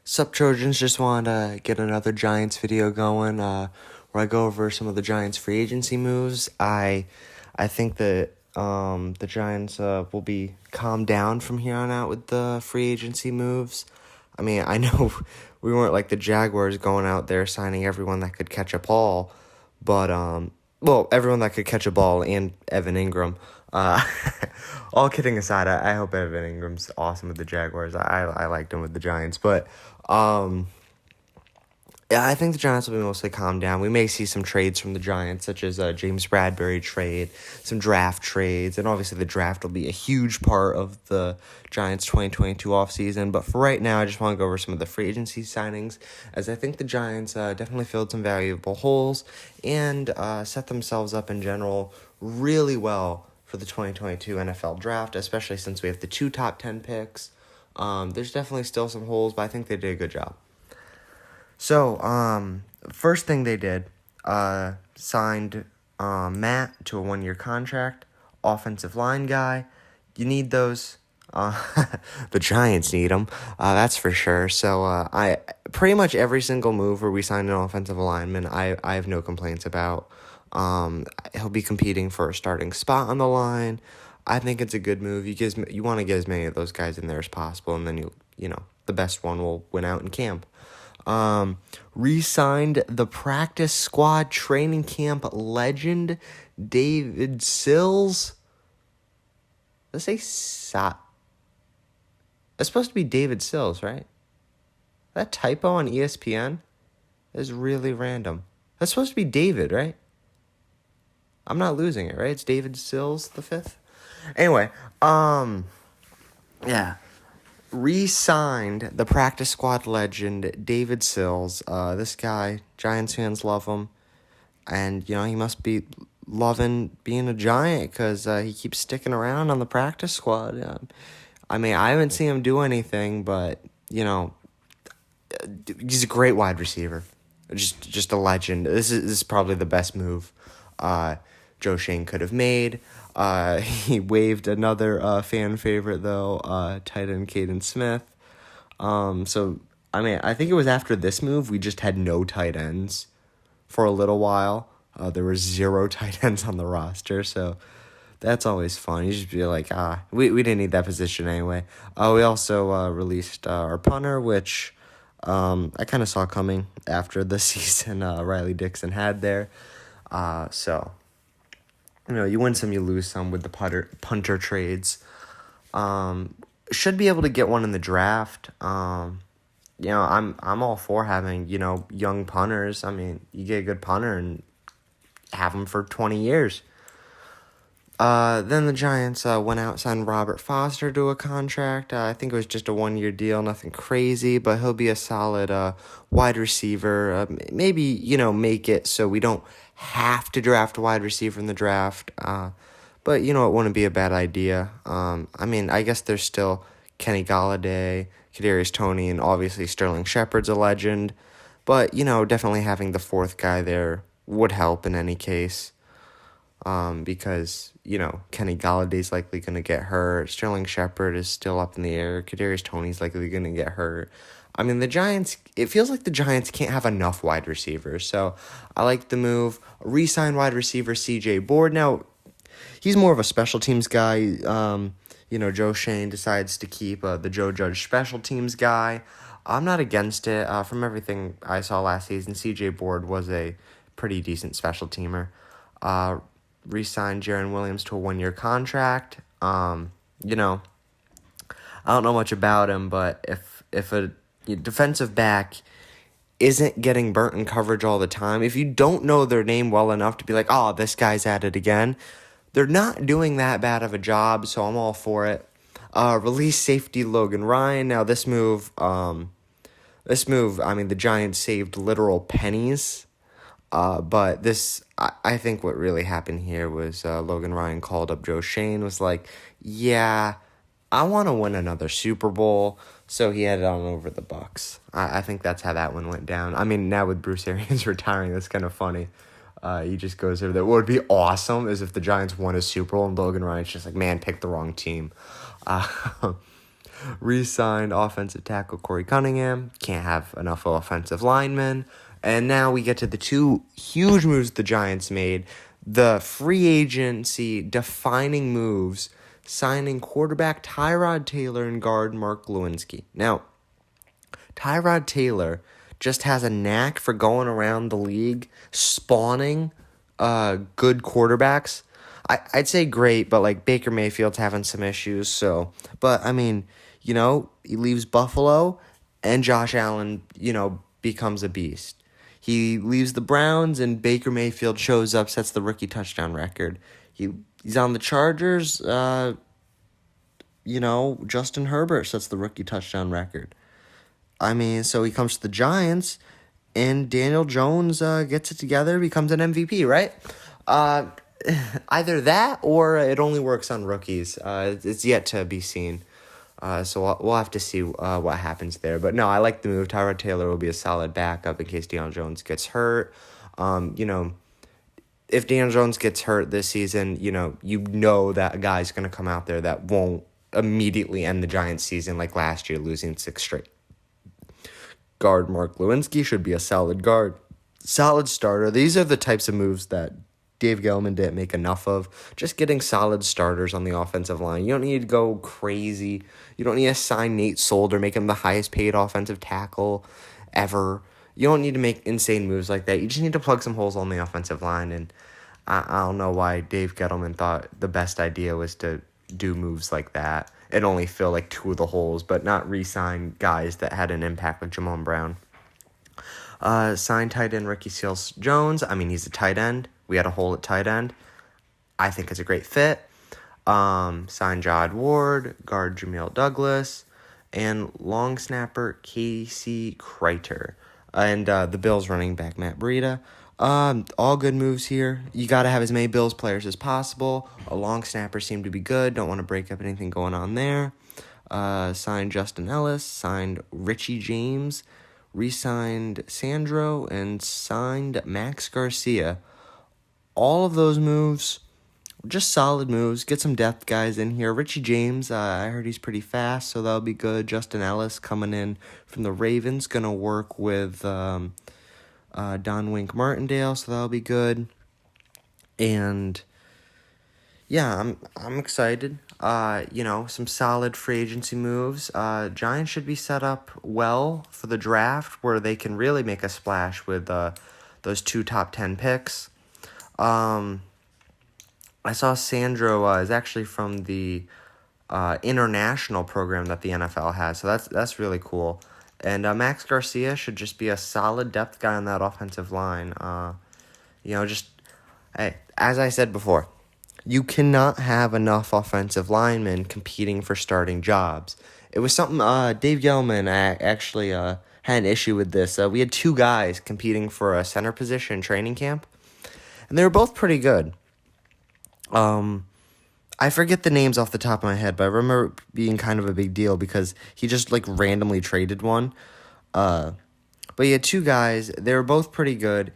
Sup Trojans, just wanted to get another Giants video going, where I go over some of the Giants free agency moves. I think that the Giants will be calmed down from here on out with the free agency moves. I mean, I know we weren't like the Jaguars going out there signing everyone that could catch a ball, but everyone that could catch a ball and Evan Ingram. Uh, all kidding aside, I hope Evan Ingram's awesome with the Jaguars. I liked him with the Giants, but um, yeah, I think the Giants will be mostly calmed down. We may see some trades from the Giants, such as a James Bradbury trade, some draft trades, and obviously the draft will be a huge part of the Giants' 2022 offseason. But for right now, I just want to go over some of the free agency signings, as I think the Giants definitely filled some valuable holes and set themselves up in general really well for the 2022 NFL draft, especially since we have the 2 top 10 picks. There's definitely still some holes, but I think they did a good job. So, first thing they did, signed Matt to a 1-year contract, offensive line guy. You need those. The Giants need them, that's for sure. So, I pretty much every single move where we signed an offensive lineman, I have no complaints about. He'll be competing for a starting spot on the line. I think it's a good move. You want to get as many of those guys in there as possible, and then the best one will win out in camp. Re-signed the practice squad training camp legend David Sills. Let's say It's supposed to be David Sills, right? That typo on ESPN is really random. That's supposed to be David, right? I'm not losing it, right? It's David Sills the 5th. Anyway, yeah. Re-signed the practice squad legend David Sills. This guy, Giants fans love him, and he must be loving being a Giant because he keeps sticking around on the practice squad. I mean, I haven't seen him do anything, but he's a great wide receiver, just a legend. This is probably the best move Joe Shane could have made. He waived another fan favorite, though, tight end Caden Smith. So, I mean, I think it was after this move, we just had no tight ends for a little while. There were 0 tight ends on the roster, so that's always fun. You just be like, we didn't need that position anyway. We also released our punter, which I kind of saw coming after the season Riley Dixon had there. So... you win some, you lose some with the punter trades. Should be able to get one in the draft. I'm all for having, young punters. I mean, you get a good punter and have them for 20 years. Then the Giants went out and signed Robert Foster to a contract. I think it was just a 1-year deal, nothing crazy, but he'll be a solid wide receiver. Maybe, make it so we don't have to draft a wide receiver in the draft. But, it wouldn't be a bad idea. I mean, I guess there's still Kenny Golladay, Kadarius Toney, and obviously Sterling Shepard's a legend. But, definitely having the 4th guy there would help in any case. Because, Kenny Galladay's likely going to get hurt. Sterling Shepard is still up in the air. Kadarius Toney's likely going to get hurt. I mean, it feels like the Giants can't have enough wide receivers. So I like the move. Re-sign wide receiver C.J. Board. Now, he's more of a special teams guy. Joe Shane decides to keep the Joe Judge special teams guy. I'm not against it. From everything I saw last season, C.J. Board was a pretty decent special teamer. Re-signed Jaron Williams to a 1-year contract. I don't know much about him, but if a defensive back isn't getting burnt in coverage all the time, if you don't know their name well enough to be like, oh, this guy's at it again, they're not doing that bad of a job, so I'm all for it. Release safety Logan Ryan. Now, this move, I mean, the Giants saved literal pennies. But I think what really happened here was Logan Ryan called up Joe Shane, was like, yeah, I want to win another Super Bowl, so he headed on over the Bucs. I think that's how that one went down. I mean, now with Bruce Arians retiring, that's kind of funny. He just goes over there. What would be awesome is if the Giants won a Super Bowl and Logan Ryan's just like, man, picked the wrong team. Re-signed offensive tackle Corey Cunningham. Can't have enough offensive linemen. And now we get to the two huge moves the Giants made. The free agency defining moves, signing quarterback Tyrod Taylor and guard Mark Lewinsky. Now, Tyrod Taylor just has a knack for going around the league, spawning good quarterbacks. I'd say great, but like Baker Mayfield's having some issues. So, but I mean, he leaves Buffalo, and Josh Allen, becomes a beast. He leaves the Browns, and Baker Mayfield shows up, sets the rookie touchdown record. He's on the Chargers. Justin Herbert sets the rookie touchdown record. I mean, so he comes to the Giants, and Daniel Jones gets it together, becomes an MVP, right? Either that or it only works on rookies. It's yet to be seen. So we'll have to see what happens there. But no, I like the move. Tyrod Taylor will be a solid backup in case Daniel Jones gets hurt. If Daniel Jones gets hurt this season, that a guy's going to come out there that won't immediately end the Giants season like last year, losing 6 straight. Guard Mark Lewinsky should be a solid guard. Solid starter. These are the types of moves that Dave Gettleman didn't make enough of. Just getting solid starters on the offensive line. You don't need to go crazy. You don't need to sign Nate Solder, make him the highest paid offensive tackle ever. You don't need to make insane moves like that. You just need to plug some holes on the offensive line. And I don't know why Dave Gettleman thought the best idea was to do moves like that and only fill like 2 of the holes, but not re-sign guys that had an impact like Jamon Brown. Signed tight end Ricky Seals-Jones. I mean, he's a tight end. We had a hole at tight end. I think it's a great fit. Signed Jod Ward, guard Jamil Douglas, and long snapper Casey Kreiter. And the Bills running back Matt Breida. All good moves here. You got to have as many Bills players as possible. A long snapper seemed to be good. Don't want to break up anything going on there. Signed Justin Ellis. Signed Richie James. Re-signed Sandro. And signed Max Garcia. All of those moves, just solid moves. Get some depth guys in here. Richie James, I heard he's pretty fast, so that'll be good. Justin Ellis coming in from the Ravens. Going to work with Don Wink Martindale, so that'll be good. And yeah, I'm excited. Some solid free agency moves. Giants should be set up well for the draft, where they can really make a splash with those 2 top 10 picks. I saw Sandro is actually from the international program that the NFL has, so that's really cool. And Max Garcia should just be a solid depth guy on that offensive line. Hey, as I said before, you cannot have enough offensive linemen competing for starting jobs. It was something Dave Gettleman actually had an issue with this. We had 2 guys competing for a center position in training camp, and they were both pretty good. I forget the names off the top of my head, but I remember it being kind of a big deal because he just like randomly traded one. But he had 2 guys. They were both pretty good.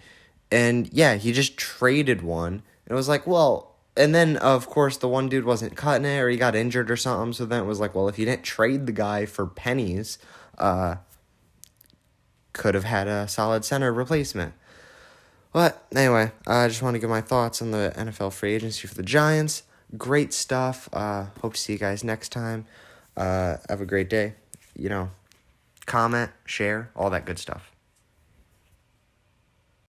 And yeah, he just traded one. And it was like, well, and then of course the one dude wasn't cutting it or he got injured or something. So then it was like, well, if you didn't trade the guy for pennies, could have had a solid center replacement. But anyway, I just want to give my thoughts on the NFL free agency for the Giants. Great stuff. Hope to see you guys next time. Have a great day. Comment, share, all that good stuff.